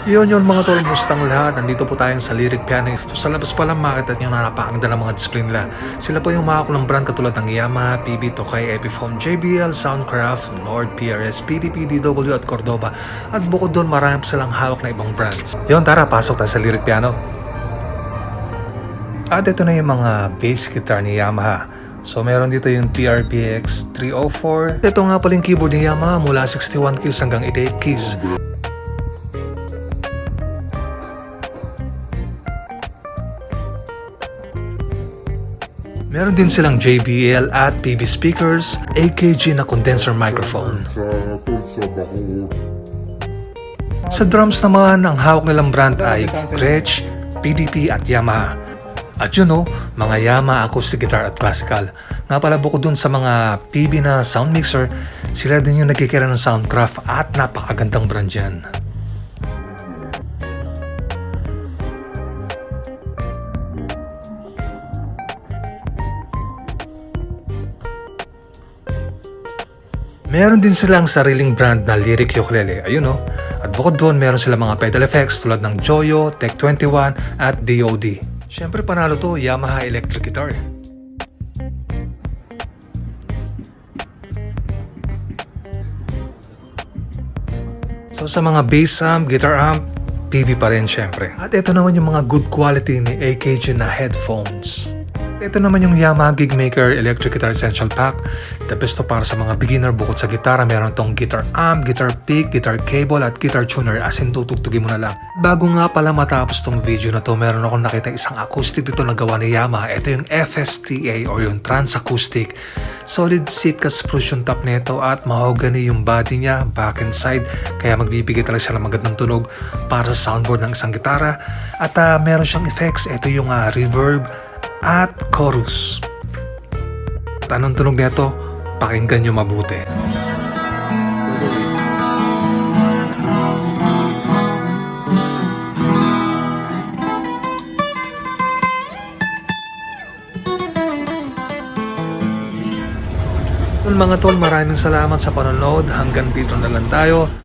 Yun yun mga tol, mustang lahat. Nandito po tayong sa Lyric Piano. So sa labas pa lang makita nyo na napakaganda ng mga display nila. Sila po yung makakulang brand katulad ng Yamaha, PB, Tokai, Epiphone, JBL, Soundcraft, Nord, PRS, PDP, DW at Cordoba. At bukod doon marami pa silang hawak na ibang brands. Yun, tara, pasok tayo sa Lyric Piano. At ito na yung mga bass guitar ni Yamaha. So meron dito yung TRBX 304. Ito nga pala yung keyboard ni Yamaha mula 61 keys hanggang 88 keys. Meron din silang JBL at PB speakers, AKG na condenser microphone. Sa drums naman, ang hawak nilang brand ay Gretsch, PDP at Yamaha. At yun o, mga Yamaha acoustic guitar at classical. Nga pala bukod dun sa mga PB na sound mixer, sila din yung nagkikira ng Soundcraft at napakagandang brand yan. Meron din silang sariling brand na Lyric Ukulele, ayun o. At bukod doon, meron silang mga pedal effects tulad ng Joyo, Tech 21 at DOD. Siyempre panalo to, Yamaha electric guitar. So sa mga bass amp, guitar amp, PB pa rin siyempre. At ito naman yung mga good quality ni AKG na headphones. Ito naman yung Yamaha Gigmaker Electric Guitar Essential Pack. The best to para sa mga beginner. Bukod sa gitara, meron tong guitar amp, guitar pick, guitar cable at guitar tuner, as in tutugtugin mo na lang. Bago nga pala matapos tong video na to, meron akong nakita isang acoustic dito na gawa ni Yamaha. Ito yung FSTA or yung Trans Acoustic. Solid seat ka-spruce yung top nito at mahogany yung body niya, back and side. Kaya magbibigay talaga siya ng magandang tunog para sa soundboard ng isang gitara. At meron siyang effects. Ito yung reverb at chorus. At anong tunog nito? Pakinggan nyo mabuti. Mga tol, maraming salamat sa panonood. Hanggang dito na lang tayo.